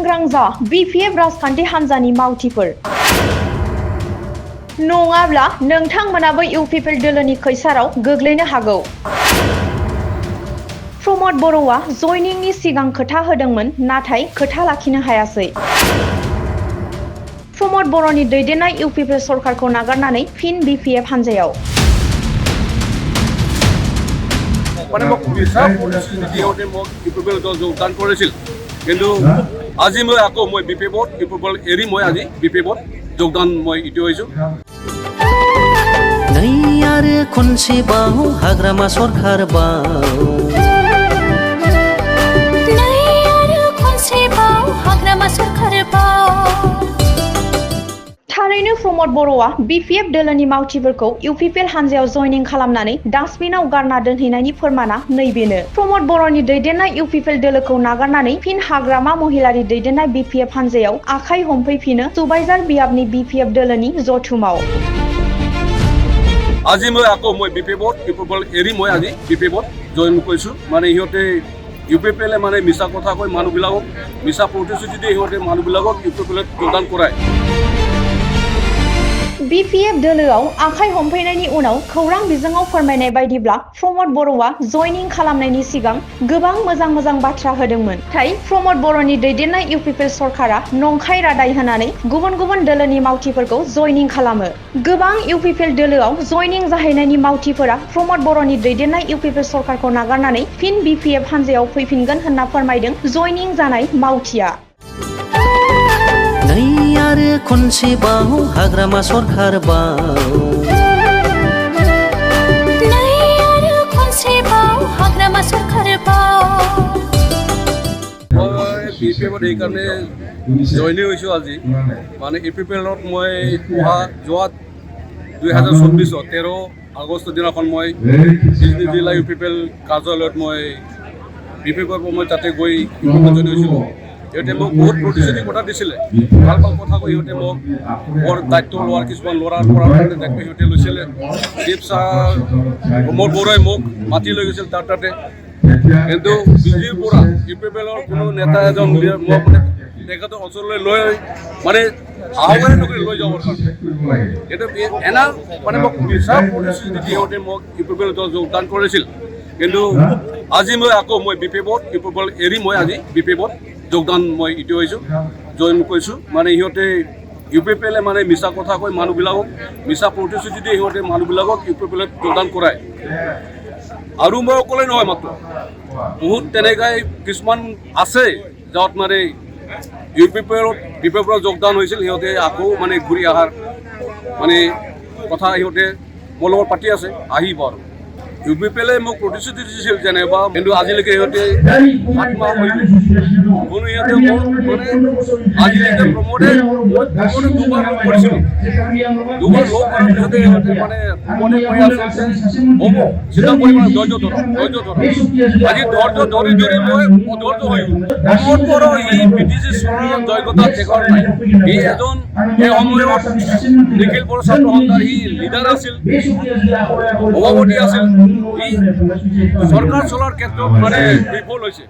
सांग्रां जा BPF राजखान्थि हान्जानि मावथिफोर नङाब्ला नोंथांमोनाबो इउपिपिएल दोलोनि खैसाराव गोग्लैनो हागौ। रमद बर'आ जयनिंनि सिगां खोथा होदोंमोन नाथाय खोथा लाखिनो हायासै। रमद बर'नि दैदेननाय इउपिपिएल सरकारखौ नागारनानै फिन BPF हान्जायाव। মানে মোক বিচাৰ পৰিস্থিতি দিওঁতে মোক ইউপিপিএল যোগদান কৰিছিল, কিন্তু আজি মই আকৌ মই BPF ইউপিপিএল এৰি মই আজি BPF যোগদান মই ইটো হৈছোঁ। नै आरो खनसेबाव हाग्रामा सरखार थारैनो रमद बर'आ BPF दोलोनि मावथिफोरखौ इउपिपिएल हान्जायाव जयनिं खालामनानै डास्टबिनाव गारना दोनहैनायनि फोरमाना नैबेनो। रमद बर'नि दैदेननाय इउपिपिएल दोलोखौ नागारनानै फिन हाग्रामा महिलारि दैदेननाय BPF हान्जायाव आखाइ हमफैफिनो सुबाइजार बियाबनि BPF दोलोनि जथुमाव। আজি মই আকৌ মই BPF ইউপিপিএল এৰি মই আজি BPF জইন কৰিছোঁ। মানে সিহঁতে ইউপিপিএলে মানে মিছা কথা কৈ মানুহবিলাকক মিছা প্ৰতিশ্ৰুতি দিয়ে সিহঁতে মানুহবিলাকক ইউপিপিএলত যোগদান কৰায়। BPF दोलोआव आखाइ हमफैनायनि उनाव खौरां बिजोङाव फोरमायनाय बायदिब्ला रमद बर'आ जयनिं खालामनायनि सिगां गोबां मोजां बाथ्रा होदोंमोन। नाथाय रमद बर'नि दैदेननाय इउपिपिएल सरकारा नंखाय रादाय होनानै गुबुन दोलोनि मावथिफोरखौ जयनिं खालामो। गोबां इउपिपिएल दोलोआव जयनिं जाहैनायनि मावथिफोरा रमद बर'नि दैदेननाय इउपिपिएल सरकारखौ नागारनानै फिन BPF हान्जायाव फैफिनगोन होनना फोरमायदों जयनिं जानाय मावथिया। नै आरो खनसेबाव हाग्रामा सरखार BPF এইকাৰণে জইনিং হৈছোঁ আজি। মানে ইউপিপিএলত মই যোৱা 2024 13 আগষ্টৰ দিনাখন মই জিলা ইউপিপিএল কাৰ্যালয়ত মই BPFৰ মই তাতে গৈ জইন হৈছিলোঁ। সিহঁতে মোক বহুত প্ৰতিশ্ৰুতি কথা দিছিলে, ভাল কথা কৈ সিহঁতে মোক বৰ দায়িত্ব লোৱাৰ কিছুমান ল'ৰাৰ পৰা দায়িত্ব সিহঁতে লৈছিলে। দীপ ছাৰ ৰমদ বৰ'ই মোক মাতি লৈ গৈছিল তাৰ তাতে, কিন্তু বিজেপিৰ পৰা ইউপিপিএলৰ কোনো নেতা এজন মোক মানে তেখেতৰ অঞ্চললৈ লৈ মানে আহ্বান নকৰি লৈ যাবৰ কাৰণে সেইটো এনা মানে মোক বিচাৰ প্ৰতিশ্ৰুতি সিহঁতে মোক ইউপিপিএলত যোগদান কৰিছিল। কিন্তু আজি মই আকৌ মই ইউপিপিএল এৰি মই আজি BPF যোগদান মই ইটো হৈছোঁ জইন কৰিছোঁ। মানে সিহঁতে ইউপিপিএলে মানে মিছা কথা কৈ মানুহবিলাকক মিছা প্ৰতিশ্ৰুতি দিয়ে সিহঁতে মানুহবিলাকক ইউপিপিএলত যোগদান কৰায়। আৰু মই অকলে নহয়, মাত্ৰ বহুত তেনেকাই কিছুমান আছে য'ত মানে BPFৰ যোগদান হৈছিল, সিহঁতে আকৌ মানে ঘূৰি অহাৰ মানে কথা সিহঁতে মোৰ লগত পাতি আছে, আহিব আৰু। ইউপিপিএলে মোক প্ৰতিশ্ৰুতি দিছিল যেনেবা, কিন্তু আজিলৈকে সিহঁতে 7 মাহ হৈ গ'ল, কোনো সিহঁতে মোক মানে আজিলৈকে প্ৰমোদে দুবাৰ লগ কৰিছিলোঁ, দুবাৰ লগ কৰাৰ পিছতে সিহঁতে মানে প্ৰমোদে কৈ আছে হ'ব চিন্তা কৰি মানে ধৈৰ্য ধৰ। আজি ধৈৰ্য ধৰি মই অধৈৰ্য হৈ গ'ল। ৰমদ বড়ো ই BTC চৰৰ যোগ্যতা শেখৰ নাই। ই এজন এই সময়ত নিখিল বড়ো ছাত্ৰ সন্থাৰ ই লিডাৰ আছিল, সভাপতি আছিল। ই চৰকাৰ চলাৰ ক্ষেত্ৰত মানে বিফল হৈছে।